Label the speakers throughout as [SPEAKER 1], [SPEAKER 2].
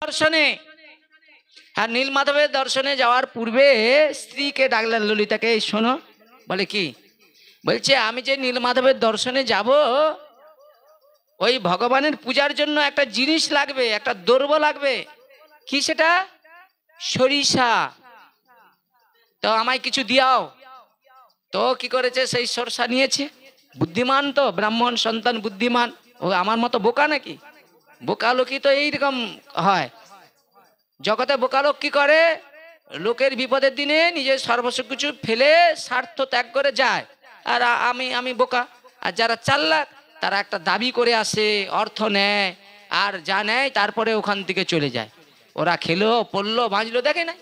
[SPEAKER 1] দর্শনে। আর নীলমাধবের দর্শনে যাওয়ার পূর্বে স্ত্রীকে ডাকলেন, ললিতাকে, এই শোনো। বলে কি? বলছে আমি যে নীলমাধবের দর্শনে যাব, ওই ভগবানের পূজার জন্য একটা জিনিস লাগবে, একটা দ্রব্য লাগবে। কি সেটা? সরিষা। তো আমায় কিছু দিয়াও। তো কি করেছে? সেই সরষা নিয়েছে। বুদ্ধিমান তো, ব্রাহ্মণ সন্তান বুদ্ধিমান। ও আমার মতো বোকা নাকি? বোকা লোকই তো এইরকম হয়। জগতে বোকা লোক কি করে? লোকের বিপদের দিনে নিজের সর্বস্ব কিছু ফেলে স্বার্থ ত্যাগ করে যায়। আর আমি বোকা। আর যারা চাল্লাক তারা একটা দাবি করে আসে, অর্থ নেয়, আর যা নেয় তারপরে ওখান থেকে চলে যায়। ওরা খেলো, পড়লো, বাঁচলো, দেখে না?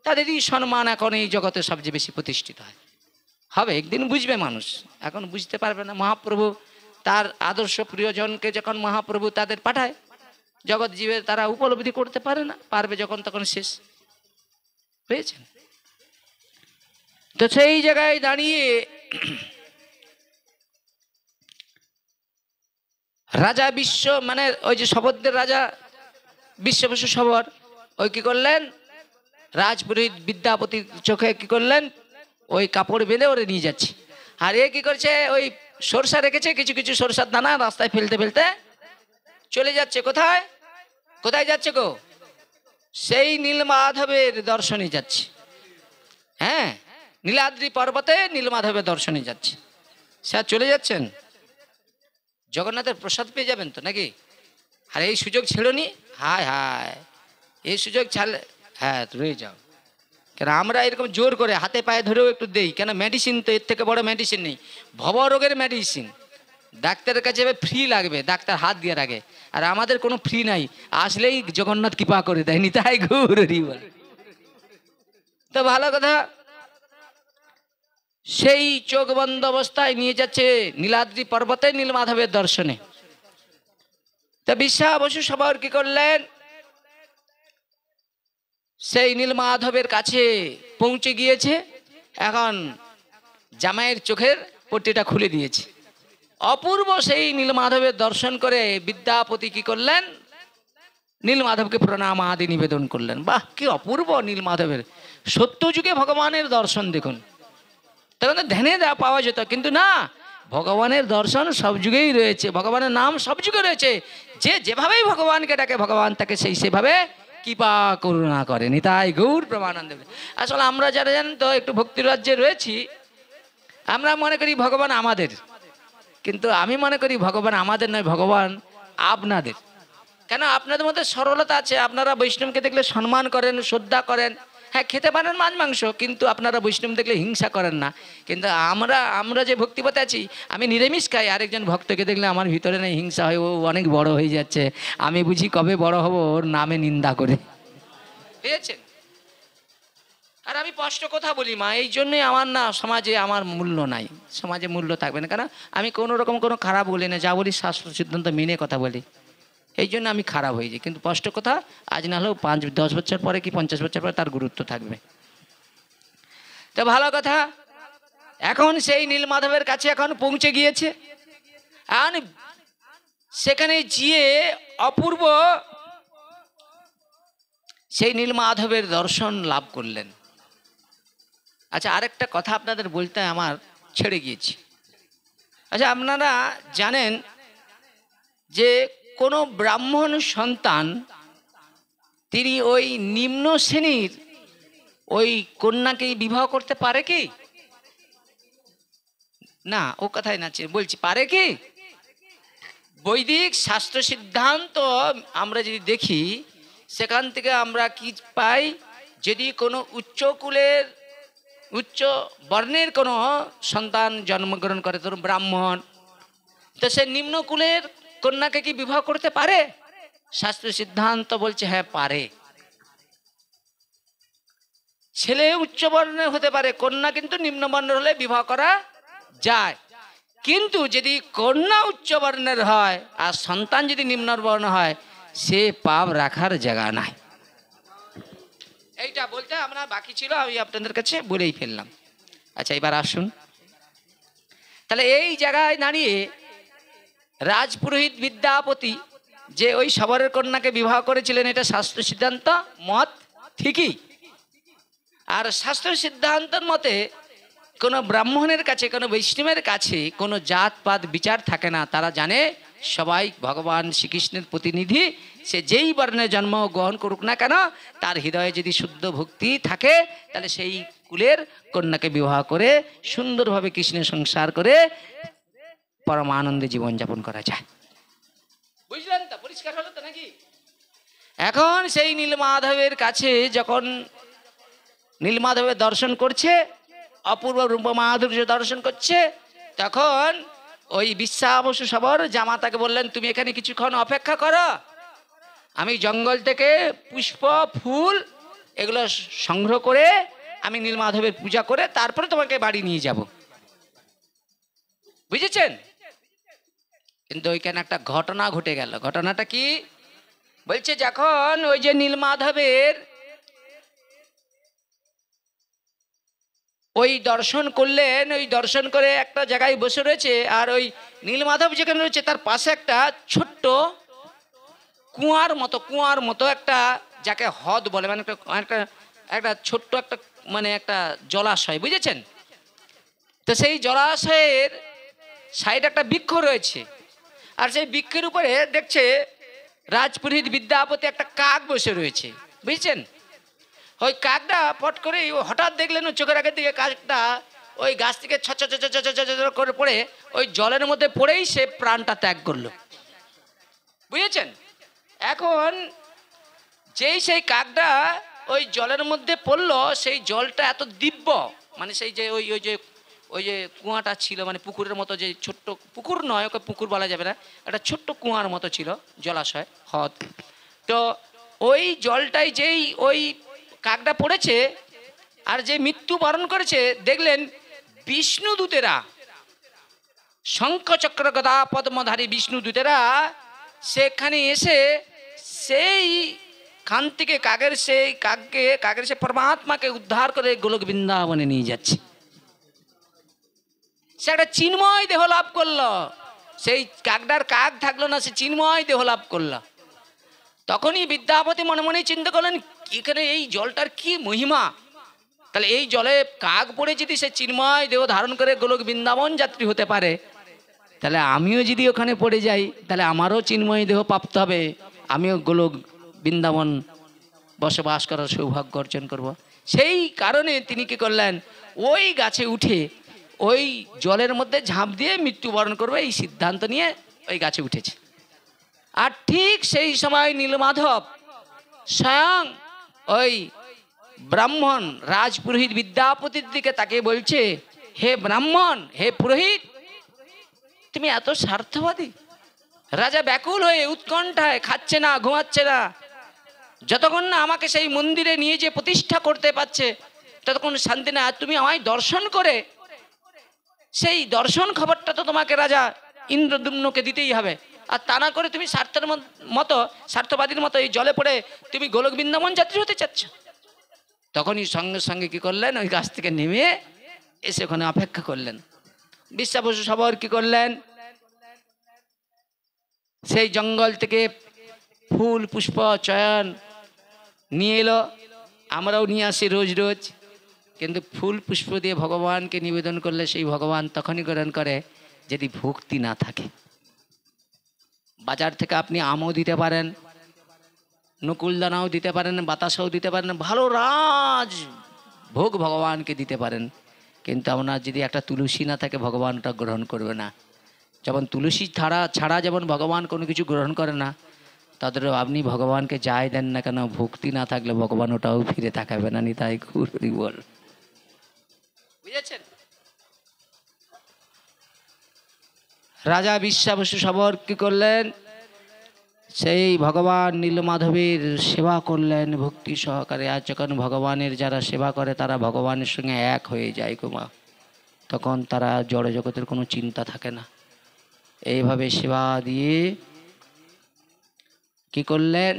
[SPEAKER 1] তাদেরই সম্মান এখন এই জগতে সবচেয়ে বেশি প্রতিষ্ঠিত হয়। হবে একদিন বুঝবে মানুষ, এখন বুঝতে পারবে না। মহাপ্রভু তার আদর্শ প্রিয়জনকে যখন মহাপ্রভু তাদের পাঠায়, জগৎ জীবে তারা উপলব্ধি করতে পারে না, পারবে যখন তখন শেষ পেয়েছেন। তো সেই জায়গায় দাঁড়িয়ে রাজা বিশ্ব, মানে ওই যে শবরদের রাজা বিশ্ববসু শবর, ওই কি করলেন? রাজপুরোহিত বিদ্যাপতির চোখে কি করলেন? ওই কাপড় বেঁধে ওরে নিয়ে যাচ্ছে। আর এ কি করছে? ওই সরষা রেখেছে, কিছু কিছু সরষার দানা রাস্তায় ফেলতে ফেলতে চলে যাচ্ছে। কোথায় কোথায় যাচ্ছে গো? সেই নীলমাধবের দর্শনে যাচ্ছে। হ্যাঁ, নীলাদ্রি পর্বতে নীলমাধবের দর্শনে যাচ্ছে। স্যার চলে যাচ্ছেন, জগন্নাথের প্রসাদ পেয়ে যাবেন তো নাকি? আর এই সুযোগ ছেড়োনি? হায় হায়, এই সুযোগ ছাড়লে হ্যাঁ রয়ে যাও। কেন আমরা এরকম জোর করে হাতে পায়ে ধরেও একটু দেই কেন? মেডিসিন তো এর থেকে বড় মেডিসিন নেই। ভবরোগের মেডিসিন ডাক্তারের কাছে ফ্রি লাগবে, ডাক্তার হাত দিয়ে রাখে। আর আমাদের কোনো ফ্রি নাই, আসলেই জগন্নাথ কৃপা করে দেয়। নিতাই গৌর হরিবল। তো ভালো কথা, সেই চোখ বন্ধ অবস্থায় নিয়ে যাচ্ছে নীলাদ্রি পর্বতে নীলমাধবের দর্শনে। তা বিশ্বা বসু সবার কি করলেন? সেই নীলমাধবের কাছে পৌঁছে গিয়েছে। এখন জামাইয়ের চোখের পট্টিটা খুলে দিয়েছে। অপূর্ব সেই নীলমাধবের দর্শন করে বিদ্যাপতি কি করলেন? নীলমাধবকে প্রণাম আদি নিবেদন করলেন। বাহ, কি অপূর্ব নীলমাধবের! সত্য যুগে ভগবানের দর্শন দেখুন। তখন তো ধ্যানে পাওয়া যেত, কিন্তু না, ভগবানের দর্শন সব যুগেই রয়েছে, ভগবানের নাম সব যুগে রয়েছে। যে যেভাবেই ভগবানকে ডাকে, ভগবান তাকে সেভাবে কৃপা করুণা করে। নিতাই গৌর প্রেমানন্দ। আসলে আমরা যারা জানেন তো একটু ভক্তির রাজ্যে রয়েছি, আমরা মনে করি ভগবান আমাদের, কিন্তু আমি মনে করি ভগবান আমাদের নয়, ভগবান আপনাদের। কেন? আপনাদের মধ্যে সরলতা আছে, আপনারা বৈষ্ণবকে দেখলে সম্মান করেন, শ্রদ্ধা করেন। হ্যাঁ, খেতে পারেন মাছ মাংস, কিন্তু আপনারা বৈষ্ণব দেখলে হিংসা করেন না। কিন্তু আমরা যে ভক্তিপথে আছি, আমি নিরামিষ খাই, আরেকজন ভক্তকে দেখলে আমার ভিতরে নেই হিংসা হয়, ও অনেক বড় হয়ে যাচ্ছে, আমি বুঝি কবে বড় হব, ওর নামে নিন্দা করে। পেয়েছেন? আর আমি স্পষ্ট কথা বলি মা, এই জন্যই আমার না সমাজে আমার মূল্য নাই, সমাজে মূল্য থাকবে না। কারণ আমি কোনো রকম কোনো খারাপ বলি না, যা বলি শাস্ত্র সিদ্ধান্ত মেনে কথা বলি, এই জন্য আমি খারাপ হয়ে যাই। কিন্তু স্পষ্ট কথা, আজ না হলেও 5-10 বছর পরে কি 50 বছর পরে তার গুরুত্ব থাকবে। তো ভালো কথা, এখন সেই নীলমাধবের কাছে এখন পৌঁছে গিয়েছে। আর সেখানে গিয়ে অপূর্ব সেই নীলমাধবের দর্শন লাভ করলেন। আচ্ছা, আরেকটা কথা আপনাদের বলতে আমার ছেড়ে গিয়েছি। আচ্ছা, আপনারা জানেন যে কোনো ব্রাহ্মণ সন্তান তিনি ওই নিম্ন শ্রেণীর ওই কন্যাকে বিবাহ করতে পারে কি না? ও কথাই না বলছি, পারে কি? বৈদিক শাস্ত্র সিদ্ধান্ত আমরা যদি দেখি, সেখান থেকে আমরা কি পাই? যদি কোনো উচ্চকুলের উচ্চ বর্ণের কোনো সন্তান জন্মগ্রহণ করে, ধরুন ব্রাহ্মণ, তো সে নিম্নকুলের কন্যাকে কি বিবাহ করতে পারে? শাস্ত্র সিদ্ধান্ত বলছে হ্যাঁ পারে। ছেলে উচ্চ বর্ণের হতে পারে, কন্যা কিন্তু নিম্ন বর্ণের হলে বিবাহ করা যায়। কিন্তু যদি কন্যা উচ্চ বর্ণের হয় আর সন্তান যদি নিম্ন বর্ণ হয়, সে পাপ রাখার জায়গা নাই। এইটা বলতে আমরা বাকি ছিল, আমি আপনাদের কাছে বলেই ফেললাম। আচ্ছা, এবার আসুন তাহলে এই জায়গায় দাঁড়িয়ে রাজপুরোহিত বিদ্যাপতি যে ওই শবরের কন্যাকে বিবাহ করেছিলেন, এটা শাস্ত্র সিদ্ধান্ত মত ঠিকই। আর শাস্ত্র সিদ্ধান্তের মতে কোনো ব্রাহ্মণের কাছে, কোনো বৈষ্ণবের কাছে কোনো জাতপাত বিচার থাকে না। তারা জানে সবাই ভগবান শ্রীকৃষ্ণের প্রতিনিধি। সে যেই বর্ণে জন্ম গ্রহণ করুক না কেন, তার হৃদয়ে যদি শুদ্ধ ভক্তি থাকে, তাহলে সেই কুলের কন্যাকে বিবাহ করে সুন্দরভাবে কৃষ্ণের সংসার করে পরমানন্দে জীবনযাপন করা যায়। বুঝলেন তো? পরিষ্কার হলো তো নাকি? এখন সেই নীলমাধবের কাছে যখন নীলমাধবের দর্শন করছে, অপূর্ব রূপ মাধুর্য দর্শন করছে, তখন ওই বিশ্বাবসু শবর জামাতাকে বললেন, তুমি এখানে কিছুক্ষণ অপেক্ষা করো, আমি জঙ্গল থেকে পুষ্প ফুল এগুলো সংগ্রহ করে আমি নীলমাধবের পূজা করে তারপরে তোমাকে বাড়ি নিয়ে যাব। বুঝেছেন? কিন্তু ওইখানে একটা ঘটনা ঘটে গেল। ঘটনাটা কি? বলছে যখন ওই যে নীলমাধবের ওই দর্শন করলেন, ওই দর্শন করে একটা জায়গায় বসে রয়েছে, আর ওই নীলমাধব যেখানে রয়েছে তার পাশে একটা ছোট্ট কুয়ার মতো একটা, যাকে হ্রদ বলে, মানে একটা একটা ছোট্ট একটা মানে একটা জলাশয়, বুঝেছেন? তো সেই জলাশয়ের সাইডে একটা বৃক্ষ রয়েছে, আর সেই বৃক্ষের উপরে দেখছে রাজপুরোহিত বিদ্যাপতি একটা কাক বসে রয়েছে, বুঝছেন? ওই কাকটা পট করে হঠাৎ দেখলেন চোখের আগের দিকে কাকটা ওই গাছ থেকে ছ করে পড়ে ওই জলের মধ্যে পড়েই সে প্রাণটা ত্যাগ করলো। বুঝেছেন? এখন যেই সেই কাকটা ওই জলের মধ্যে পড়লো, সেই জলটা এত দিব্য, মানে সেই যে ওই যে কুয়াটা ছিল, মানে পুকুরের মতো, যে ছোট্ট পুকুর নয়, ওকে পুকুর বলা যাবে না, একটা ছোট্ট কুয়ার মতো ছিল, জলাশয়, হ্রদ। তো ওই জলটাই যেই ওই কাকটা পড়েছে আর যে মৃত্যু বরণ করেছে, দেখলেন বিষ্ণুদূতেরা, শঙ্খ চক্র গদা পদ্মধারী বিষ্ণুদূতেরা সেখানে এসে সেই খান থেকে কাকের সে পরমাত্মাকে উদ্ধার করে গোলক বৃন্দাবনে নিয়ে যাচ্ছে। সে একটা চিন্ময় দেহ লাভ করলো। সেই কাকটার কাক থাকলো না, সে চিন্ময় দেহ লাভ করলো। তখনই বিদ্যাপতি মনে মনে চিন্তা করলেন, এখানে এই জলটার কি মহিমা! তাহলে এই জলে কাক পড়ে যদি সে চিন্ময় দেহ ধারণ করে গোলক বৃন্দাবন যাত্রী হতে পারে, তাহলে আমিও যদি ওখানে পড়ে যাই, তাহলে আমারও চিন্ময় দেহ প্রাপ্ত হবে, আমিও গোলক বৃন্দাবন বসবাস করার সৌভাগ্য অর্জন করব। সেই কারণে তিনি কি করলেন, ওই গাছে উঠে ওই জলের মধ্যে ঝাঁপ দিয়ে মৃত্যুবরণ করবে এই সিদ্ধান্ত নিয়ে ওই গাছে উঠেছে। আর ঠিক সেই সময় নীলমাধব স্বয়ং ওই ব্রাহ্মণ রাজপুরোহিত বিদ্যাপতির দিকে তাকে বলছে, হে ব্রাহ্মণ, হে পুরোহিত, তুমি এত স্বার্থবাদী! রাজা ব্যাকুল হয়ে উৎকণ্ঠায় খাচ্ছে না, ঘুমাচ্ছে না, যতক্ষণ না আমাকে সেই মন্দিরে নিয়ে যে প্রতিষ্ঠা করতে পারছে ততক্ষণ শান্তি না। তুমি আমায় দর্শন করে সেই দর্শন খবরটা তো তোমাকে রাজা ইন্দ্রদ্যুম্নকে দিতেই হবে, আর তা না করে তুমি স্বার্থবাদীর মতো এই জলে পড়ে তুমি গোলক বৃন্দাবন যাত্রী হতে চাচ্ছ। তখনই সঙ্গে সঙ্গে কি করলেন, ওই গাছ থেকে নেমে এসে ওখানে অপেক্ষা করলেন। বিশ্বাবসু সবর কি করলেন, সেই জঙ্গল থেকে ফুল পুষ্প চয়ন নিয়ে এলো। আমরাও নিয়ে আসি রোজ রোজ, কিন্তু ফুল পুষ্প দিয়ে ভগবানকে নিবেদন করলে সেই ভগবান তখনই গ্রহণ করে যদি ভক্তি না থাকে। বাজার থেকে আপনি আমও দিতে পারেন, নকুলদানাও দিতে পারেন, বাতাসাও দিতে পারেন, ভালো রাজ ভোগ ভগবানকে দিতে পারেন, কিন্তু আপনার যদি একটা তুলসী না থাকে ভগবানটা গ্রহণ করবে না। যেমন তুলসী ছাড়া যেমন ভগবান কোনো কিছু গ্রহণ করে না, তাদের আপনি ভগবানকে যাই দেন না কেন, ভক্তি না থাকলে ভগবান ওটাও ফিরে তাকাবে না। নিতাই গৌর হরি বল। বুঝেছেন? রাজা বিশ্বাবসু সবর কি করলেন, সেই ভগবান নীলমাধবের সেবা করলেন ভক্তি সহকারে। আর যখন ভগবানের যারা সেবা করে তারা ভগবানের সঙ্গে এক হয়ে যায় কুমা, তখন তারা জড় জগতের কোনো চিন্তা থাকে না। এইভাবে সেবা দিয়ে কি করলেন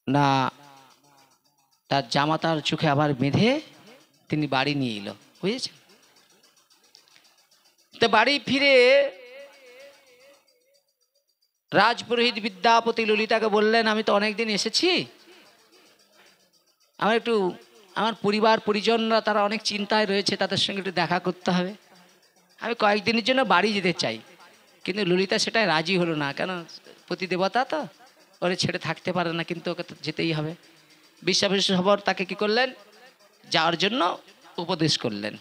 [SPEAKER 1] না, তার জামাতার চোখে আবার বেঁধে তিনি বাড়ি নিয়ে এলো। বুঝেছেন? তো বাড়ি ফিরে রাজপুরোহিত বিদ্যাপতি ললিতাকে বললেন, আমি তো অনেকদিন এসেছি, আমার একটু আমার পরিবার পরিজনরা তারা অনেক চিন্তায় রয়েছে, তাদের সঙ্গে একটু দেখা করতে হবে, আমি কয়েকদিনের জন্য বাড়ি যেতে চাই। কিন্তু ললিতা সেটাই রাজি হলো না, কেন পতিদেবতা তো, ওরে ছেড়ে থাকতে পারে না, কিন্তু ওকে তো যেতেই হবে। বিশ্বাবসবর তাকে কি করলেন, যাওয়ার জন্য উপদেশ করলেন।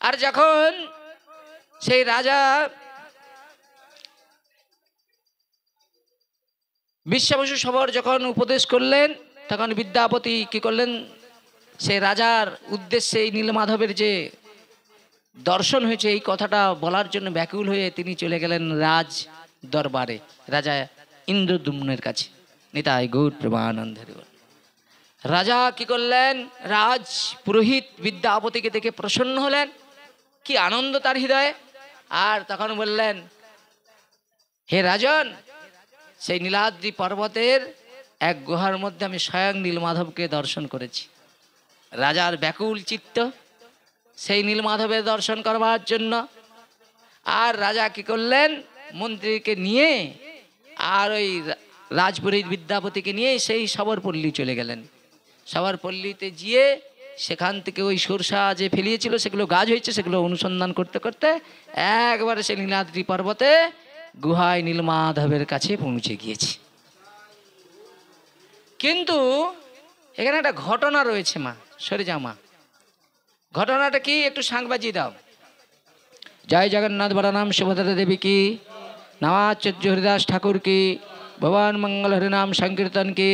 [SPEAKER 1] আর যখন সেই রাজা বিশ্বাবসু সবর যখন উপদেশ করলেন, তখন বিদ্যাপতি কি করলেন, সেই রাজার উদ্দেশ্যে এই নীলমাধবের যে দর্শন হয়েছে এই কথাটা বলার জন্য ব্যাকুল হয়ে তিনি চলে গেলেন রাজ দরবারে, রাজা ইন্দ্রদ্যুম্নের কাছে। নিতাই গৌর প্রেমানন্দে। রাজা কি করলেন, রাজ পুরোহিত বিদ্যাপতিকে দেখে প্রসন্ন হলেন, কি আনন্দ তার হৃদয়ে। আর তখন বললেন, হে রাজন, সেই নীলাদ্রি পর্বতের এক গুহার মধ্যে আমি স্বয়ং নীলমাধবকে দর্শন করেছি। রাজার ব্যাকুল চিত্ত সেই নীলমাধবের দর্শন করবার জন্য। আর রাজা কি করলেন, মন্ত্রীকে নিয়ে আর ওই রাজপুরোহিত বিদ্যাপতিকে নিয়ে সেই সবরপল্লী চলে গেলেন। সবরপল্লীতে গিয়ে সেখান থেকে ওই সরষা যে ফেলিয়েছিল সেগুলো গাছ হয়েছে, সেগুলো অনুসন্ধান করতে করতে একবারে সেই নীলাদ্রি পর্বতে গুহায় নীলমাধবের কাছে পৌঁছে গিয়েছে। কিন্তু এখানে একটা ঘটনা রয়েছে, মা সরে যাও মা। ঘটনাটা কি, একটু শাঁখ বাজিয়ে দাও। জয় জগন্নাথ বলরাম সুভদ্রা দেবী কি, নমাচার্য হরিদাস ঠাকুর কি, ভগবান মঙ্গল হরিনাম সংकीर्तन की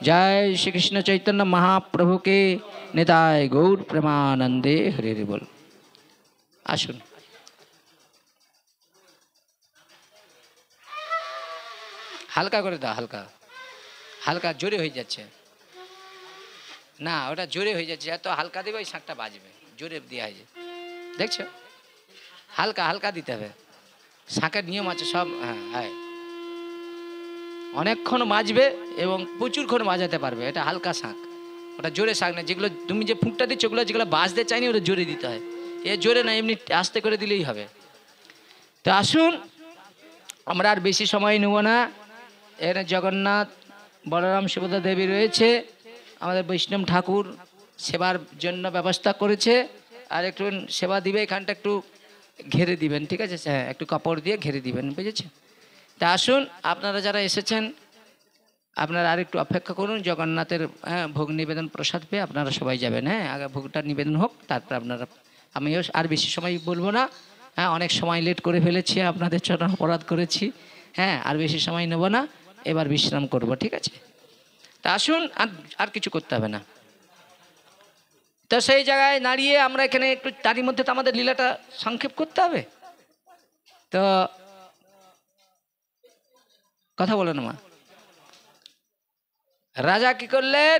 [SPEAKER 1] जय श्री कृष्ण चैतन्य महाप्रभु के निताय गौर प्रेमानंदे हरि हरि बोल। আসুন। হালকা করে দাও, হালকা হালকা, জোরে হয়ে যাচ্ছে না, ওটা জোরে হয়ে যাচ্ছে, এত হালকা দিবে ওই শাঁখটা বাজবে, জোরে দেওয়া হয়েছে দেখছো, হালকা হালকা দিতে হবে, শাঁখের নিয়ম আছে সব। হ্যাঁ হ্যাঁ, অনেকক্ষণ বাজবে এবং প্রচুরক্ষণ বাজাতে পারবে, এটা হালকা শাঁখ, ওটা জোরে শাঁখ না। যেগুলো তুমি যে ফুঁকটা দিচ্ছ ওগুলো যেগুলো বাজতে চাইনি ওটা জোরে দিতে হয়, এ জোরে না, এমনি আস্তে করে দিলেই হবে। তো আসুন, আমরা আর বেশি সময় নেব না। এখানে জগন্নাথ বলরাম সুভদ্রা দেবী রয়েছে, আমাদের বৈষ্ণব ঠাকুর সেবার জন্য ব্যবস্থা করেছে, আর একটু সেবা দিবে, এখানটা একটু ঘেরে দিবেন, ঠিক আছে, হ্যাঁ একটু কাপড় দিয়ে ঘেরে দিবেন, বুঝেছেন। তা আসুন, আপনারা যারা এসেছেন আপনারা আর একটু অপেক্ষা করুন, জগন্নাথের ভোগ নিবেদন প্রসাদ পেয়ে আপনারা সবাই যাবেন। হ্যাঁ, আগে ভোগটা নিবেদন হোক, তারপর আপনারা, আমিও আর বেশি সময় বলবো না। হ্যাঁ, অনেক সময় লেট করে ফেলেছি, আপনাদের জন্য অপরাধ করেছি। হ্যাঁ, আর বেশি সময় নেব না, এবার বিশ্রাম করব, ঠিক আছে। তা আসুন, আর কিছু করতে হবে না। তো সেই জায়গায় দাঁড়িয়ে আমরা এখানে একটু, তারই মধ্যে তো আমাদের লীলাটা সংক্ষেপ করতে হবে, তো কথা বলো না মা। রাজা কি করলেন,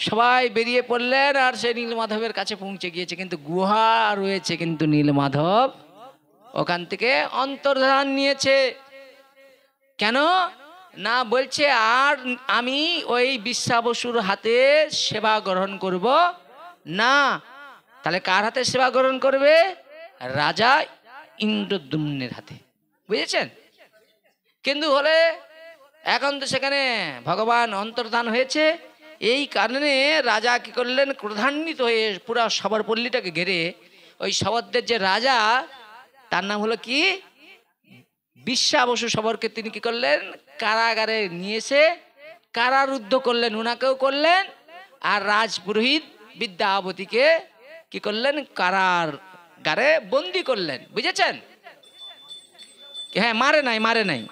[SPEAKER 1] সবাই বেরিয়ে পড়লেন আর সে নীলমাধবের কাছে পৌঁছে গিয়েছে, কিন্তু গুহা রয়েছে, কিন্তু নীলমাধব ওখান থেকে অন্তর্ধান নিয়েছে। কেন না, বলছে আর আমি ওই বিশ্বাবসুর হাতে সেবা গ্রহণ করব না। তাহলে কার হাতে সেবা গ্রহণ করবে, রাজা ইন্দ্রদ্যুম্নের হাতে, বুঝেছেন। কিন্তু হলে এখন তো সেখানে ভগবান অন্তর্ধান হয়েছে, এই কারণে রাজা কি করলেন, ক্রোধান্বিত হয়ে পুরা সবরপল্লীটাকে ঘেরে, ওই সবরদের যে রাজা তার নাম হলো কি, বিশ্বাবসু সবরকে তিনি কি করলেন, কারাগারে নিয়ে এসে কারারুদ্ধ করলেন, উনাকেও করলেন, আর রাজপুরোহিত বিদ্যাপতিকে কি করলেন, কারাগারে বন্দি করলেন, বুঝেছেন। হ্যাঁ, মারে নাই, মারে নাই,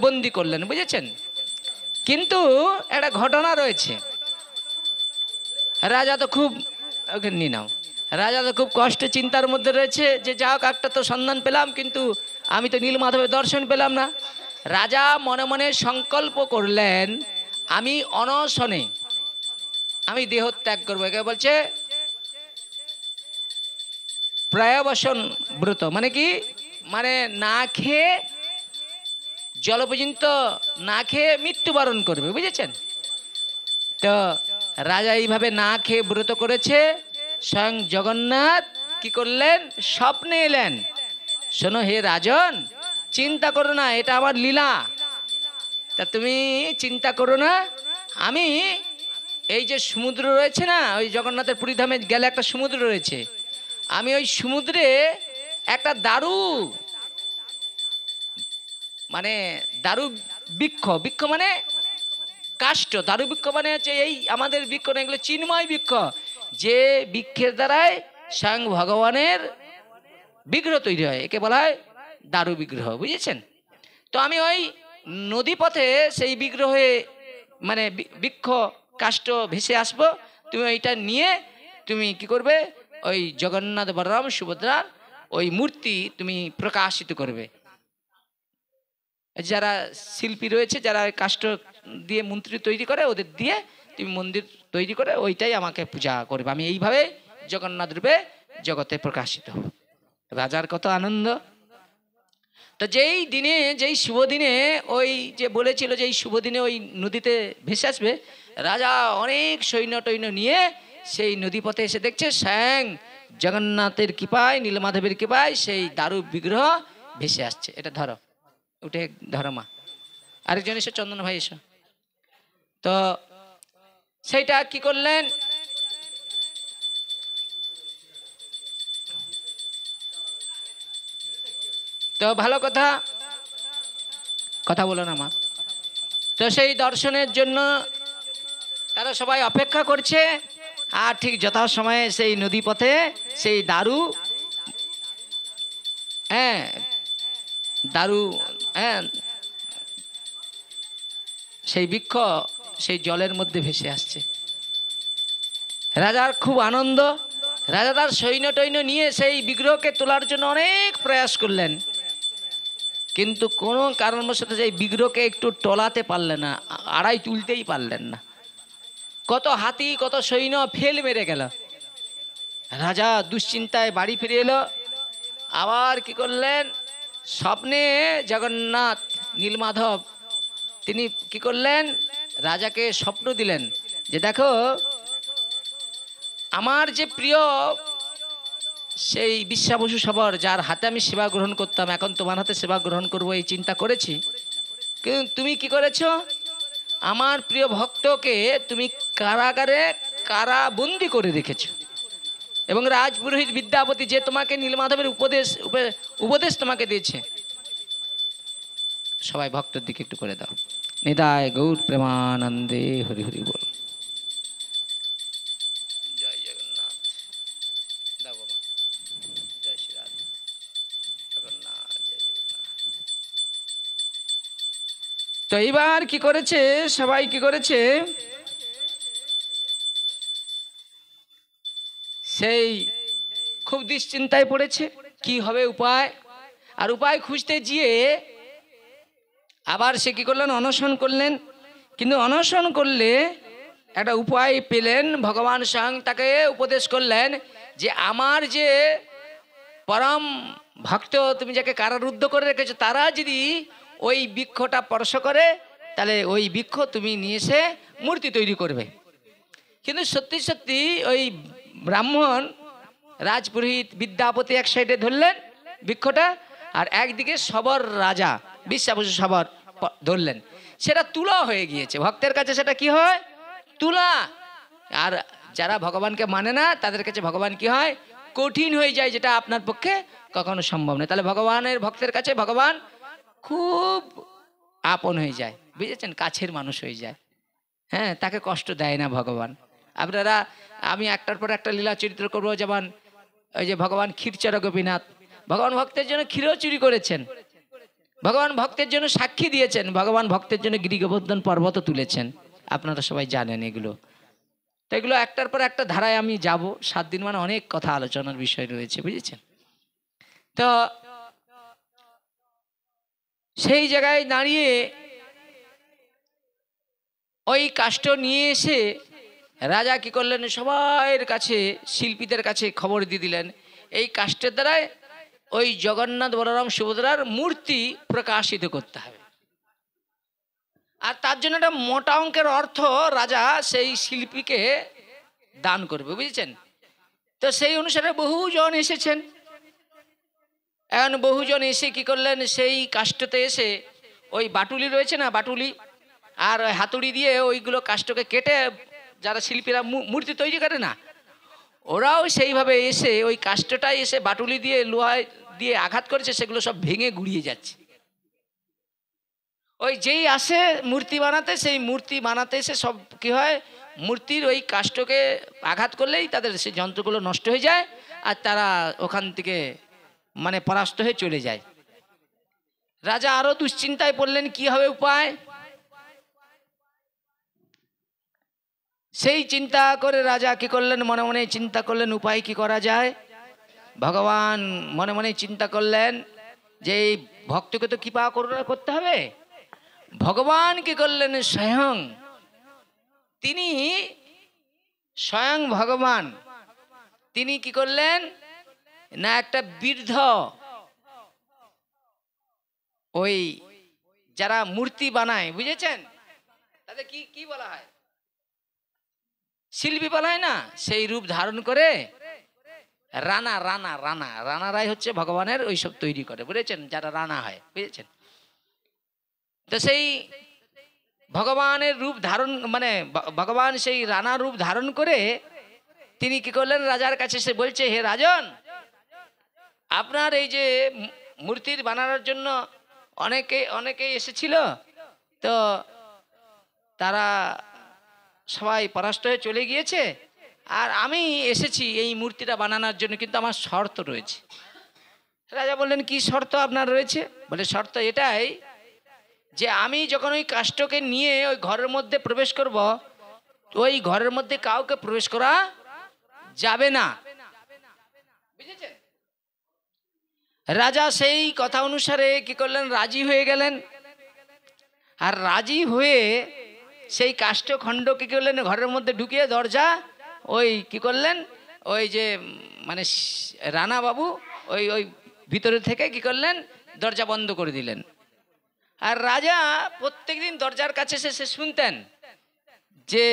[SPEAKER 1] বন্দি করলেন, বুঝেছেন। কিন্তু একটা ঘটনা রয়েছে, রাজা তো খুব, ওকে নিয়ে নাও, রাজা তো খুব কষ্টে চিন্তার মধ্যে রয়েছে, যে যাও একটা তো সন্ধান পেলাম, কিন্তু আমি তো নীলমাধবের দর্শন পেলাম না। রাজা মনে মনে সংকল্প করলেন, আমি অনশনে আমি দেহত্যাগ করবো। একে বলছে প্রায়বসন ব্রত, মানে কি, মানে না খেয়ে জল পর্যন্ত না খেয়ে মৃত্যুবরণ করবে, বুঝেছেন। তো রাজা এইভাবে না খেয়ে ব্রত করেছে। স্বয়ং জগন্নাথ কি করলেন, স্বপ্নে এলেন, শোনো হে রাজন, চিন্তা করো না, এটা আমার লীলা। তা তুমি চিন্তা করো না, আমি এই যে সমুদ্র রয়েছে না, ওই জগন্নাথের পুরীধামে গেলে একটা সমুদ্র রয়েছে, আমি ওই সমুদ্রে একটা দারু মানে দারু বৃক্ষ, বৃক্ষ মানে কাষ্ঠ, দারু বৃক্ষ মানে হচ্ছে এই আমাদের বৃক্ষ না, এগুলো চিন্ময় বৃক্ষ, যে বৃক্ষের দ্বারাই স্বয়ং ভগবানের বিগ্রহ তৈরি হয়, একে বলা হয় দারু বিগ্রহ, বুঝেছেন? তো আমি ওই নদী পথে সেই বিগ্রহে মানে বৃক্ষ কাষ্ঠ ভেসে আসবো, তুমি ওইটা নিয়ে তুমি কি করবে, ওই জগন্নাথ বলরাম সুভদ্রার ওই মূর্তি তুমি প্রকাশিত করবে। যারা শিল্পী রয়েছে, যারা কাষ্ঠ দিয়ে মন্ত্রী তৈরি করে, ওদের দিয়ে তুমি মন্দির তৈরি করে ওইটাই আমাকে পূজা করবে, আমি এইভাবে জগন্নাথ রূপে জগতে প্রকাশিত হব। রাজার কত আনন্দ। তো যেই দিনে, যেই শুভ দিনে, ওই যে বলেছিল যে এই শুভ দিনে ওই নদীতে ভেসে আসবে, রাজা অনেক সৈন্য টৈন্য নিয়ে সেই নদী পথে এসে দেখছে স্বয়ং জগন্নাথের কৃপায়, নীলমাধবের কৃপায় সেই দারু বিগ্রহ ভেসে আসছে। এটা ধরো, উঠে ধরো মা, আরেকজন এসে, চন্দন ভাই এসো। তো সেইটা কি করলেন, তো ভালো কথা, কথা বলো না মা। তো সেই দর্শনের জন্য তারা সবাই অপেক্ষা করছে, আর ঠিক যথাসময়ে সেই নদী পথে সেই দারু, হ্যাঁ দারু, হ্যাঁ সেই বৃক্ষ সেই জলের মধ্যে ভেসে আসছে। রাজার খুব আনন্দ, রাজা তার সৈন্য টৈন্য নিয়ে সেই বিগ্রহকে তোলার জন্য অনেক প্রয়াস করলেন, কিন্তু কোনো কারণবশত সেই বিগ্রহকে একটু টলাতে পারলেন না, আড়াই তুলতেই পারলেন না। কত হাতি কত সৈন্য ফেল মেরে গেল। রাজা দুশ্চিন্তায় বাড়ি ফিরে এলো। আবার কি করলেন, স্বপ্নে জগন্নাথ নীলমাধব তিনি কি করলেন, রাজাকে স্বপ্ন দিলেন যে দেখো আমার যে প্রিয় সেই বিশ্বাবসু সবর, যার হাতে আমি সেবা গ্রহণ করতাম, এখন তোমার হাতে সেবা গ্রহণ করবো এই চিন্তা করেছি, কিন্তু তুমি কি করেছো, আমার প্রিয় ভক্তকে তুমি কারাগারে কারাবন্দি করে রেখেছো, এবং রাজপুরোহিত বিদ্যাপতি যে তোমাকে নীলমাধবের উপদেশ তোমাকে দিয়েছে। সবাই ভক্তের দিকে একটু করে দাও, নিতাই গৌর প্রেমানন্দে হরি হরি বল। জয় জগন্নাথ, দাও বাবা, জয় শ্রী রাধে, জগন্নাথ জয় জগন্নাথ। তো এইবার কি করেছে, সবাই কি করেছে, সেই খুব দুশ্চিন্তায় পড়েছে, কি হবে উপায়। আর উপায় খুঁজতে গিয়ে আবার সে কি করলেন, অনশন করলেন। কিন্তু অনশন করলে একটা উপায় পেলেন, ভগবান স্বয়ং তাকে উপদেশ করলেন যে আমার যে পরম ভক্ত তুমি যাকে কারারুদ্ধ করে রেখেছো, তারা যদি ওই বৃক্ষটা স্পর্শ করে তাহলে ওই বৃক্ষ তুমি নিয়ে এসে মূর্তি তৈরি করবে। কিন্তু সত্যি সত্যি ওই ব্রাহ্মণ রাজপুরোহিত বিদ্যাপতি এক সাইডে ধরলেন বৃক্ষটা, আর একদিকে সবর রাজা বিশ্বাবসু সবর ধরলেন, সেটা তুলা হয়ে গিয়েছে। ভক্তের কাছে সেটা কি হয়, তুলা। আর যারা ভগবানকে মানে না তাদের কাছে ভগবান কি হয়, কঠিন হয়ে যায়, যেটা আপনার পক্ষে কখনো সম্ভব নয়। তাহলে ভগবানের ভক্তের কাছে ভগবান খুব আপন হয়ে যায়, বুঝেছেন, কাছের মানুষ হয়ে যায়। হ্যাঁ, তাকে কষ্ট দেয় না ভগবান। আপনারা, আমি একটার পর একটা লীলা চরিত্র করবো, যেমন ওই যে ভগবান ক্ষীরচর গোপীনাথ, ভগবান ভক্তের জন্য ক্ষীরও চুরি করেছেন, ভগবান ভক্তের জন্য সাক্ষী দিয়েছেন, ভগবান ভক্তের জন্য গিরিগোবর্ধন পর্বত তুলেছেন, আপনারা সবাই জানেন এগুলো। তো এগুলো একটার পর একটা ধারায় আমি যাব, 7 দিন মানে অনেক কথা আলোচনার বিষয় রয়েছে, বুঝেছেন। তো সেই জায়গায় দাঁড়িয়ে ওই কাষ্ঠ নিয়ে এসে রাজা কি করলেন, সবার কাছে শিল্পীদের কাছে খবর দিয়ে দিলেন এই কাষ্ঠের দ্বারাই ওই জগন্নাথ বলরাম সুভদ্রার মূর্তি প্রকাশিত করতে হবে। আর তার জন্য একটা মোটা অঙ্কের অর্থ রাজা সেই শিল্পীকে দান করবে, বুঝেছেন। তো সেই অনুসারে বহুজন এসেছেন, এখন বহুজন এসে কি করলেন, সেই কাষ্ঠতে এসে ওই বাটুলি রয়েছে না, বাটুলি আর হাতুড়ি দিয়ে ওইগুলো কাষ্ঠকে কেটে, যারা শিল্পীরা মূর্তি তৈরি করে না, ওরাও সেইভাবে এসে ওই কাষ্ঠটাই এসে বাটুলি দিয়ে লোহায় দিয়ে আঘাত করেছে, সেগুলো সব ভেঙে গুড়িয়ে যাচ্ছে। ওই যেই আসে মূর্তি বানাতে, সেই মূর্তি বানাতে এসে সব কি হয়, মূর্তির ওই কাষ্ঠকে আঘাত করলেই তাদের সেই যন্ত্রগুলো নষ্ট হয়ে যায়, আর তারা ওখান থেকে মানে পরাস্ত হয়ে চলে যায়। রাজা আরো দুশ্চিন্তায় পড়লেন, কি হবে উপায়। সেই চিন্তা করে রাজা কি করলেন, মনে মনে চিন্তা করলেন উপায় কি করা যায়। ভগবান মনে মনে চিন্তা করলেন যে এই ভক্তকে তো কৃপা করুণা করতে হবে। ভগবান কি করলেন, স্বয়ং ভগবান তিনি কি করলেন না, একটা বৃদ্ধ ওই যারা মূর্তি বানায়, বুঝেছেন, তাদের কি কি বলা হয়, শিল্পী বলা হয় না, সেই রূপ ধারণ করে রানারাই হচ্ছে ভগবানের ওইসব তৈরি করে, বুঝেছেন, যারা রানা হয়, বুঝেছেন। তো সেই ভগবানের রূপ ধারণ মানে ভগবান সেই রানা রূপ ধারণ করে তিনি কি করলেন, রাজার কাছে সে বলছে, হে রাজন, আপনার এই যে মূর্তির বানানোর জন্য অনেকে এসেছিল, তো তারা সবাই পরাস্ত হয়ে চলে গিয়েছে, আর আমি এসেছি এই মূর্তিটা বানানোর জন্য, কিন্তু আমার শর্ত রয়েছে। রাজা বললেন, কি শর্ত আপনার রয়েছে। বলে, শর্ত এটাই যে আমি যখন ওই কাষ্ঠকে নিয়ে ওই ঘরের মধ্যে প্রবেশ করব, ওই ঘরের মধ্যে কাউকে প্রবেশ করা যাবে না, বুঝেছেন। রাজা সেই কথা অনুসারে কি করলেন, রাজি হয়ে গেলেন। আর রাজি হয়ে সেই কাষ্ঠখণ্ড কি করলেন, ঘরের মধ্যে ঢুকিয়ে দরজা ওই কি করলেন, ওই যে মানে রানা বাবু ওই ওই ভিতরে থেকে কি করলেন, দরজা বন্ধ করে দিলেন। আর রাজা প্রত্যেকদিন দরজার কাছে সে শুনতেন যে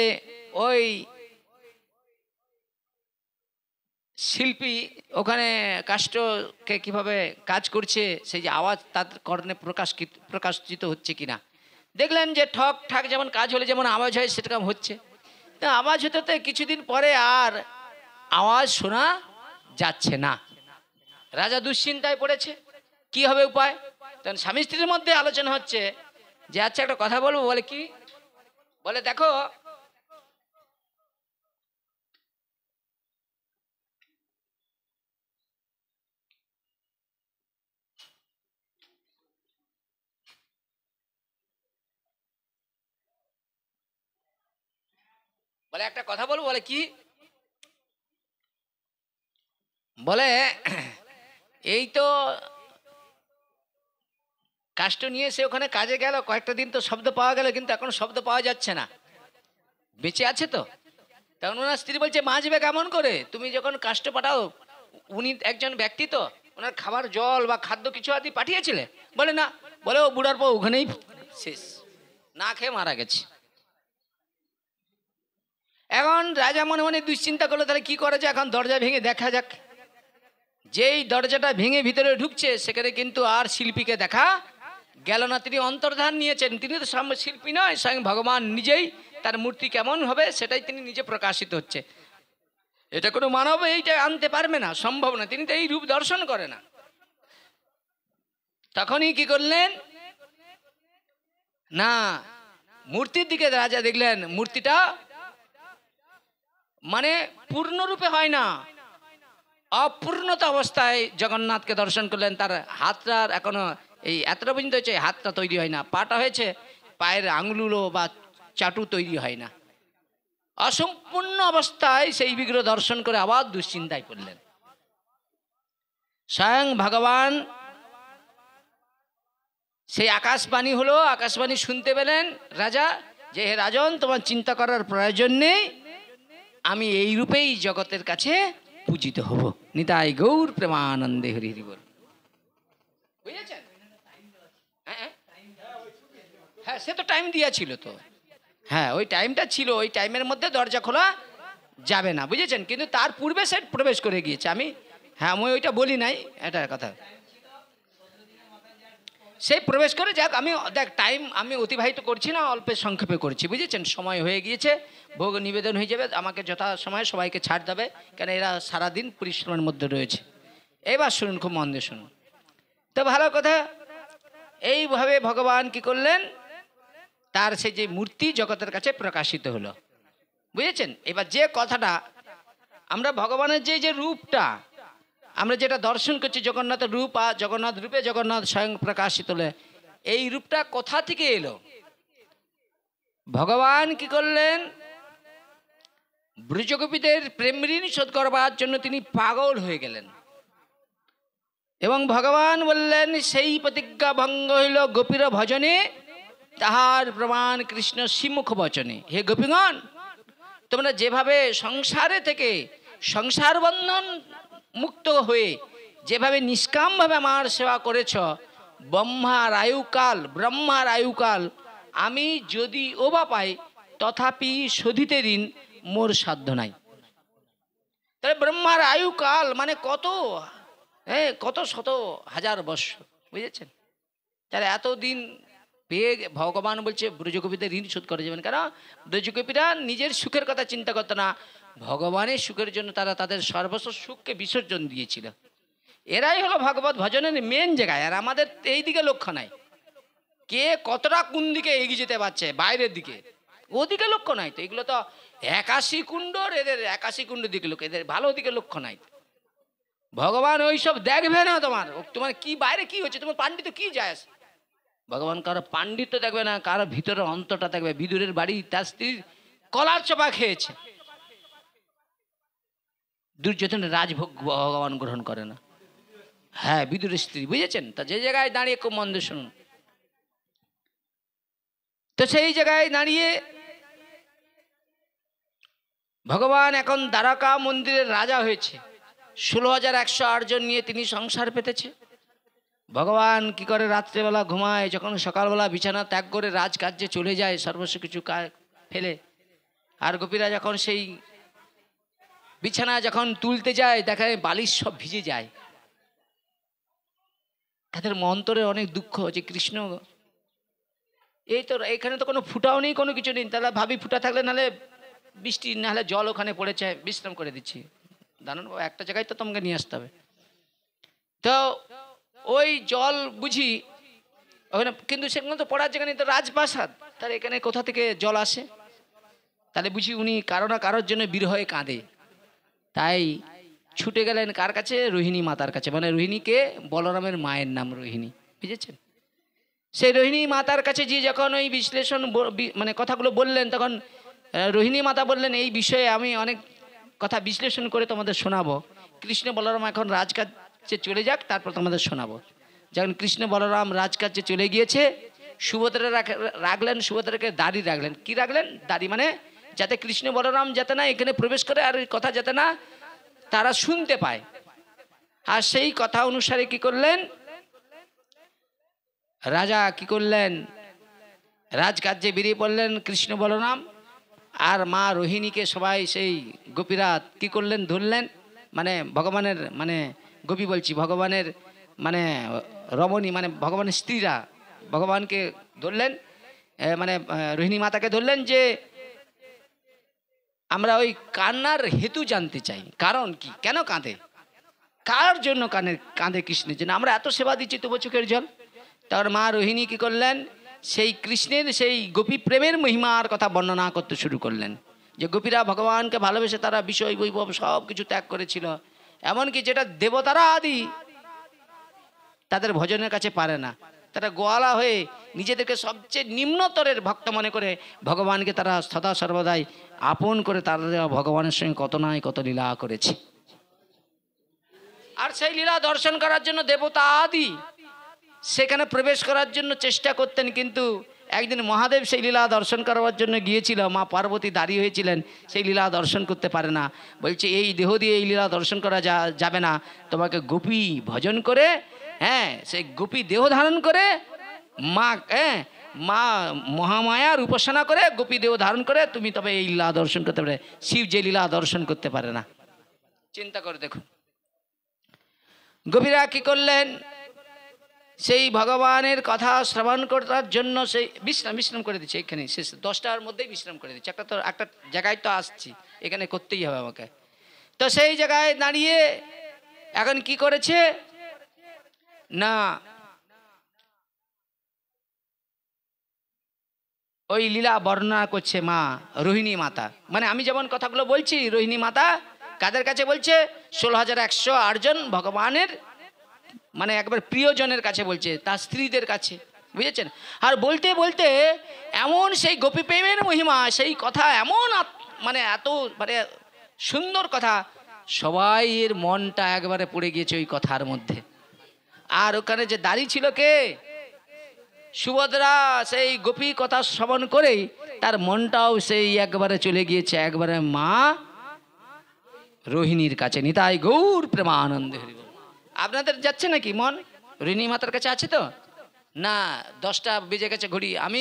[SPEAKER 1] ওই শিল্পী ওখানে কাষ্ঠকে কিভাবে কাজ করছে, সেই যে আওয়াজ তাদের কর্ণে প্রকাশিত হচ্ছে কিনা। দেখলেন যে ঠক ঠাক যেমন কাজ হলে যেমন আওয়াজ হয়, সেরকম হচ্ছে। তা আওয়াজ হতে হতে কিছুদিন পরে আর আওয়াজ শোনা যাচ্ছে না। রাজা দুশ্চিন্তায় পড়েছে, কি হবে উপায়। তখন স্বামী স্ত্রীর মধ্যে আলোচনা হচ্ছে যে আচ্ছা একটা কথা বলবো। বলে, কি। বলে, দেখো, বলে একটা কথা বলবো। বলে, কি। বলে, এই তো কাষ্ঠ নিয়ে সে ওখানে কাজে গেল, কয়েকটা দিন তো শব্দ পাওয়া গেল, কিন্তু এখন শব্দ পাওয়া যাচ্ছে না, বেঁচে আছে তো। তখন ওনার স্ত্রী বলছে, বাঁচবে কেমন করে, তুমি যখন কাষ্ঠ পাঠাও, উনি একজন ব্যক্তি তো, ওনার খাবার জল বা খাদ্য কিছু আদি পাঠিয়েছিলে। বলে, না। বলে, ও বুড়ার পর ওখানেই শেষ, না খেয়ে মারা গেছে। এখন রাজা মনে মনে দুশ্চিন্তা করলো, তাহলে কি করা যায়। এখন দরজা ভেঙে দেখা যাক। যেই দরজাটা ভেঙে ভিতরে ঢুকছে, সেখানে কিন্তু আর শিল্পীকে দেখা গেল না। তিনি অন্তর্ধান নিয়েছেন, তিনি তো শিল্পী নয়, স্বয়ং ভগবান নিজেই তার মূর্তি কেমন হবে সেটাই তিনি নিজে প্রকাশিত হচ্ছে। এটা কোনো মানব এইটা আনতে পারবে না, সম্ভব না, তিনি তো এই রূপ দর্শন করে না। তখনই কি করলেন না, মূর্তির দিকে রাজা দেখলেন মূর্তিটা মানে পূর্ণরূপে হয় না, অপূর্ণত অবস্থায় জগন্নাথকে দর্শন করলেন। তার হাতটার এখনো এই এতটা পর্যন্ত হয়েছে, হাতটা তৈরি হয় না, পাটা হয়েছে, পায়ের আঙুলগুলো বা চাটু তৈরি হয় না, অসম্পূর্ণ অবস্থায় সেই বিগ্রহ দর্শন করে আবার দুশ্চিন্তায় পড়লেন। স্বয়ং ভগবান সেই আকাশবাণী হলো, আকাশবাণী শুনতে পেলেন রাজা যে, হে রাজন, তোমার চিন্তা করার প্রয়োজন নেই, আমি এই রূপেই জগতের কাছে পূজিত হব। নিতাই গৌর প্রেমানন্দে হরি হরি বল। বুঝেছেন? হ্যাঁ, সে তো টাইম দিয়েছিল তো, হ্যাঁ ওই টাইমটা ছিল, ওই টাইমের মধ্যে দরজা খোলা যাবে না, বুঝেছেন। কিন্তু তার পূর্বে সে প্রবেশ করে গিয়েছে। আমি ওইটা বলি নাই, এটা কথা। সেই প্রবেশ করে যাক, আমি দেখ টাইম আমি অতিবাহিত করছি না, অল্প সংক্ষেপে করছি, বুঝেছেন? সময় হয়ে গিয়েছে, ভোগ নিবেদন হয়ে যাবে, আমাকে যথা সময় সবাইকে ছাড় দেবে, কেন এরা সারাদিন পরিশ্রমের মধ্যে রয়েছে। এবার শুনুন, খুব মন দিয়ে শুনুন তো, ভালো কথা। এইভাবে ভগবান কি করলেন, তার সেই যে মূর্তি জগতের কাছে প্রকাশিত হলো, বুঝেছেন? এবার যে কথাটা আমরা ভগবানের যে যে রূপটা আমরা যেটা দর্শন করছি, জগন্নাথের রূপ, আর জগন্নাথ রূপে জগন্নাথ স্বয়ং প্রকাশিত হলে, এই রূপটা কোথা থেকে এলো? ভগবান কি করলেন, ব্রজগোপীদের প্রেম ঋণ শোধ করবার জন্য তিনি পাগল হয়ে গেলেন, এবং ভগবান বললেন সেই প্রতিজ্ঞা ভঙ্গ হইল গোপীর ভজনে, তাহার প্রমাণ কৃষ্ণ শ্রীমুখ বচনে। হে গোপীগণ, তোমরা যেভাবে সংসারে থেকে সংসার বন্ধন মুক্ত হয়ে যেভাবে নিষ্কামভাবে আমার সেবা করেছ, ব্রহ্মার আয়ুকাল আমি যদি ওবা পাই, তথাপি শোধিতে ঋণ মোর সাধ্য নাই। তাহলে ব্রহ্মার আয়ুকাল মানে কত, কত শত হাজার বৎসর, বুঝেছেন? তাহলে এতদিন পেয়ে ভগবান বলছে ব্রজগোপীদের ঋণ শোধ করে যাবেন। কেন? ব্রজগোপীরা নিজের সুখের কথা চিন্তা করতো না, ভগবানের সুখের জন্য তারা তাদের সর্বস্ব সুখকে বিসর্জন দিয়েছিল। এরাই হলো ভগবত ভজনের মেন জায়গায়, আর আমাদের এই দিকে লক্ষ্য নাই। কে কতটা কোন দিকে এগিয়ে যেতে পারছে বাইরের দিকে, ওদিকে লক্ষ্য নাই তো। এগুলো তো 81 কুণ্ডর, এদের 81 কুণ্ড দিকে লক্ষ্য, এদের ভালো দিকে লক্ষ্য নাই। ভগবান ওইসব দেখবে না, তোমার কি বাইরে কি হচ্ছে, তোমার পাণ্ডিত্য কি যায় আসে। ভগবান কারো পাণ্ডিত্য দেখবে না, কারো ভিতরের অন্তরটা দেখবে। বিদুরের বাড়ি তার স্ত্রীর কলার চোপা খেয়েছে, দুর্যোধনের রাজভোগ ভগবান গ্রহণ করে না। হ্যাঁ, বিদুরের স্ত্রী, বুঝেছেন? তা যে জায়গায় দাঁড়িয়ে খুব মন্দ শুনুন তো, সেই জায়গায় দাঁড়িয়ে ভগবান এখন দ্বারকা মন্দিরের রাজা হয়েছে, 16,108 জন নিয়ে তিনি সংসার পেতেছে। ভগবান কি করে, রাত্রেবেলা ঘুমায়, যখন সকালবেলা বিছানা ত্যাগ করে রাজকার্যে চলে যায় সর্বস্ব কিছু ফেলে। আর গোপীরা যখন সেই বিছানা যখন তুলতে যায়, দেখা যায় বালিশ সব ভিজে যায়। তাদের অন্তরে অনেক দুঃখ যে কৃষ্ণ এই তো, এখানে তো কোনো ফুটাও নেই, কোনো কিছু নেই। তাহলে ভাবি ফুটা থাকলে নাহলে বৃষ্টি, নাহলে জল ওখানে পড়েছে, বিশ্রাম করে দিচ্ছি, দাঁড়ান বাবা, একটা জায়গায় তো তোমাকে নিয়ে আসতে হবে। তো ওই জল বুঝি ওখানে, কিন্তু সেখানে তো পড়ার জায়গা নেই, তো রাজপ্রাসাদ, তাহলে এখানে কোথা থেকে জল আসে? তাহলে বুঝি উনি কারো না কারোর জন্য বিরহে কাঁদে। তাই ছুটে গেলেন কার কাছে? রোহিণী মাতার কাছে। মানে রোহিণীকে বলরামের মায়ের নাম রোহিণী, বুঝেছেন? সেই রোহিণী মাতার কাছে গিয়ে যখন ওই বিশ্লেষণ মানে কথাগুলো বললেন, তখন রোহিণী মাতা বললেন, এই বিষয়ে আমি অনেক কথা বিশ্লেষণ করে তোমাদের শোনাবো। কৃষ্ণ বলরাম এখন রাজকার্যে চলে যাক, তারপর তোমাদের শোনাবো। যখন কৃষ্ণ বলরাম রাজকার্যে চলে গিয়েছে, সুভদ্রা রাখলেন, সুভদ্রাকে দাড়ি রাখলেন। কি রাখলেন? দাড়ি, মানে যাতে কৃষ্ণ বলরাম যাতে না এখানে প্রবেশ করে, আর কথা যাতে না তারা শুনতে পায়। আর সেই কথা অনুসারে কি করলেন রাজা, কি করলেন, রাজকার্যে বেরিয়ে পড়লেন কৃষ্ণ বলরাম আর মা রোহিণীকে। সবাই সেই গোপীরা কি করলেন, ধরলেন, মানে ভগবানের, মানে গোপী বলছি, ভগবানের মানে রমণী, মানে ভগবানের স্ত্রীরা ভগবানকে ধরলেন, মানে রোহিণী মাতাকে ধরলেন, যে আমরা ওই কান্নার হেতু জানতে চাই, কারণ কি, কেন কাঁদে, কার জন্য কাঁদে কৃষ্ণের জন্য, আমরা এত সেবা দিচ্ছি তবু চোখের জল। তার মা রোহিণী কি করলেন, সেই কৃষ্ণের সেই গোপী প্রেমের মহিমার কথা বর্ণনা করতে শুরু করলেন, যে গোপীরা ভগবানকে ভালোবেসে তারা বিষয় বৈভব সব কিছু ত্যাগ করেছিল, এমনকি যেটা দেবতারা আদি তাদের ভজনের কাছে পারে না। তারা গোয়ালা হয়ে নিজেদেরকে সবচেয়ে নিম্নতরের ভক্ত মনে করে ভগবানকে তারা সদা সর্বদাই আপন করে তারা ভগবানের সঙ্গে কত নাই কত লীলা করেছে। আর সেই লীলা দর্শন করার জন্য দেবতা আদি সেখানে প্রবেশ করার জন্য চেষ্টা করতেন, কিন্তু একদিন মহাদেব সেই লীলা দর্শন করার জন্য গিয়েছিল, মা পার্বতী দাঁড়িয়ে হয়েছিলেন, সেই লীলা দর্শন করতে পারে না, বলছে এই দেহ দিয়ে এই লীলা দর্শন করা যাবে না, তোমাকে গোপী ভজন করে, হ্যাঁ সেই গোপী দেহ ধারণ করে মা, মা মহামায়ার উপাসনা করে গোপী দেহ ধারণ করে তুমি তবে এই লীলা দর্শন করতে পারে। শিব যে লীলা দর্শন করতে পারে না, চিন্তা করে দেখুন। গোপীরা কি করলেন, সেই ভগবানের কথা শ্রবণ করার জন্য সেই বিশ্রাম করে দিচ্ছে। এখানে শেষ 10টার মধ্যেই বিশ্রাম করে দিচ্ছে। একটা জায়গায় তো আসছি, এখানে করতেই হবে আমাকে। তো সেই জায়গায় দাঁড়িয়ে এখন কি করেছে না, ওই লীলা বর্ণনা করছে মা রোহিণী মাতা। মানে আমি যেমন কথাগুলো বলছি, রোহিণী মাতা কাদের কাছে বলছে? 16,108 জন ভগবানের মানে একবার প্রিয়জনের কাছে বলছে, তার স্ত্রীদের কাছে, বুঝেছেন? আর বলতে বলতে এমন সেই গোপী প্রেমের মহিমা, সেই কথা এমন মানে এত মানে সুন্দর কথা, সবাই এর মনটা একবারে পড়ে গিয়েছে ওই কথার মধ্যে। আর ওখানে যে দাঁড়িয়ে ছিল কে? সুভদ্রা। সেই গোপী কথা শ্রবণ করেই তার মনটাও সেই একবারে চলে গিয়েছে একবারে মা রোহিণীর কাছে। নিতাই গৌর প্রেমানন্দে হরি বল। আপনাদের যাচ্ছে নাকি মন রোহিণী মাতার কাছে? আছে তো না? 10টা বেজে গেছে ঘড়ি। আমি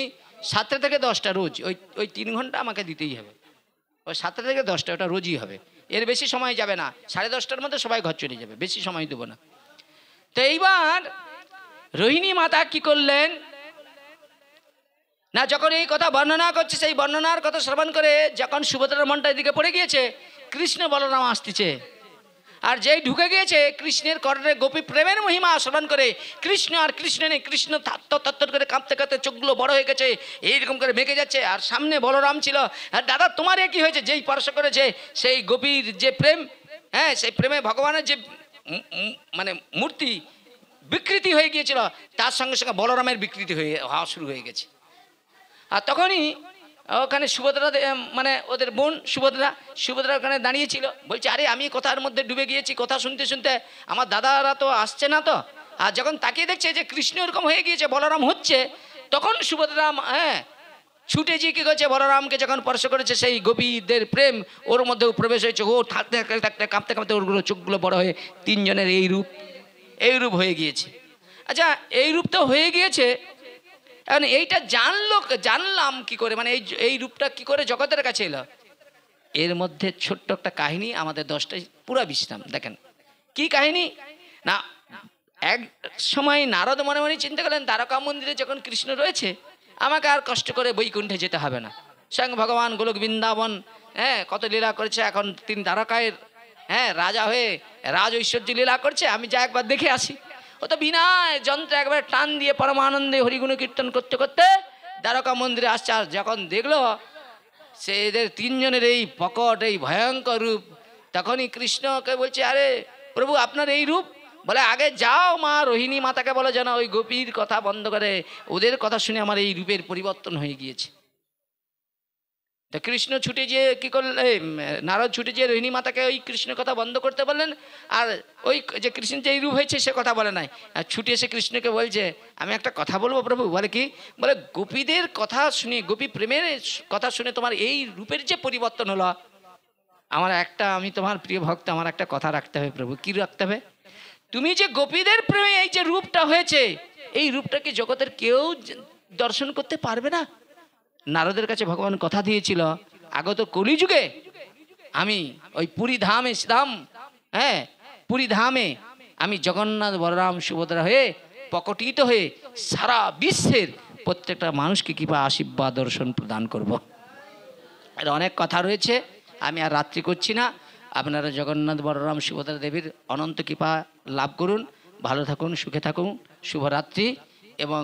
[SPEAKER 1] 7টা থেকে 10টা রোজ, ওই 3 ঘন্টা আমাকে দিতেই হবে। ওই 7টা থেকে 10টা, ওটা রোজই হবে, এর বেশি সময় যাবে না। 10:30টার মধ্যে সবাই ঘর চলে যাবে, বেশি সময় দেবো না। তো এইবার রোহিণী মাতা কি করলেন না, যখন এই কথা বর্ণনা করছে, সেই বর্ণনার কথা শ্রবণ করে যখন সুভদ্রার মনটা এদিকে পড়ে গিয়েছে, কৃষ্ণ বলরাম আসতেছে। আর যেই ঢুকে গিয়েছে কৃষ্ণের কর্ণে গোপী প্রেমের মহিমা শ্রবণ করে, কৃষ্ণ আর কৃষ্ণ নেই, কৃষ্ণ থর করে কাঁপতে কাঁপতে চোখগুলো বড় হয়ে গেছে, এইরকম করে বেঁকে যাচ্ছে। আর সামনে বলরাম ছিল। আর দাদা তোমার এ কি হয়েছে? যেই স্পর্শ করেছে সেই গোপীর যে প্রেম, হ্যাঁ, সেই প্রেমে ভগবানের যে মানে মূর্তি বিকৃতি হয়ে গিয়েছিল, তার সঙ্গে সঙ্গে বলরামের বিকৃতি হওয়া শুরু হয়ে গেছে। আর তখনই ওখানে সুভদ্রা, মানে ওদের বোন সুভদ্রা ওখানে দাঁড়িয়েছিল, বলছে আরে আমি কথার মধ্যে ডুবে গিয়েছি, কথা শুনতে শুনতে আমার দাদারা তো আসছে না তো। আর যখন তাকিয়ে দেখছে যে কৃষ্ণ এরকম হয়ে গিয়েছে, বলরাম হচ্ছে, তখন সুভদ্রা ছুটে গিয়ে কী করছে, বলরামকে যখন স্পর্শ করেছে, সেই গোপীদের প্রেম ওর মধ্যেও প্রবেশ হয়েছে। ও থাকতে থাকতে কাঁপতে কাঁপতে ওরগুলো চোখগুলো বড় হয়ে তিনজনের এই রূপ হয়ে গিয়েছে। আচ্ছা, এই রূপ তো হয়ে গিয়েছে, এখন এইটা জানলাম কি করে, মানে এই রূপটা কি করে জগতের কাছে এলো? এর মধ্যে ছোট্ট একটা কাহিনী, আমাদের 10টায় পুরা বিশ্রাম। দেখেন কি কাহিনী না, এক সময় নারদ মনে মনে চিন্তা করলেন, দ্বারকা মন্দিরে যখন কৃষ্ণ রয়েছে, আমাকে আর কষ্ট করে বৈকুণ্ঠে যেতে হবে না। স্বয়ং ভগবান গোলক বৃন্দাবন কত লীলা করেছে, এখন তিনি দ্বারকায় রাজা হয়ে রাজ ঐশ্বর্য লীলা করছে, আমি যা একবার দেখে আসি। ও তো বিনা যন্ত্রে একবার টান দিয়ে পরমানন্দে হরিগুণ কীর্তন করতে করতে দ্বারকা মন্দিরে আসছে। আর যখন দেখলো সে এদের তিনজনের এই প্রকট এই ভয়ঙ্কর রূপ, তখনই কৃষ্ণকে বলছে, আরে প্রভু আপনার এই রূপ? বলে আগে যাও মা রোহিণী মাতাকে বলো যেন ওই গোপীর কথা বন্ধ করে, ওদের কথা শুনে আমার এই রূপের পরিবর্তন হয়ে গিয়েছে। তো কৃষ্ণ ছুটে যেয়ে কী করলেন, নারদ ছুটে যেয়ে রোহিণী মাতাকে ওই কৃষ্ণের কথা বন্ধ করতে বললেন। আর ওই যে কৃষ্ণ যে এই রূপ হয়েছে সে কথা বলে নাই, আর ছুটে এসে কৃষ্ণকে বলছে, আমি একটা কথা বলবো প্রভু। বলে কি? বলে গোপীদের কথা শুনে, গোপী প্রেমের কথা শুনে তোমার এই রূপের যে পরিবর্তন হলো, আমি তোমার প্রিয় ভক্ত, আমার একটা কথা রাখতে হবে প্রভু। কি রাখতে হবে? তুমি যে গোপীদের প্রেমে এই যে রূপটা হয়েছে, এই রূপটাকে জগতের কেউ দর্শন করতে পারবে না। নারদের কাছে ভগবান কথা দিয়েছিল, আগত কলিযুগে আমি ওই পুরী ধামে পুরী ধামে আমি জগন্নাথ বলরাম সুভদ্রা হয়ে প্রকটিত হয়ে সারা বিশ্বের প্রত্যেকটা মানুষকে কৃপা আশীর্বাদ দর্শন প্রদান করব। এর অনেক কথা রয়েছে, আমি আর রাত্রি করছি না। আপনারা জগন্নাথ বলরাম সুভদ্রা দেবীর অনন্ত কৃপা লাভ করুন, ভালো থাকুন, সুখে থাকুন, শুভরাত্রি। এবং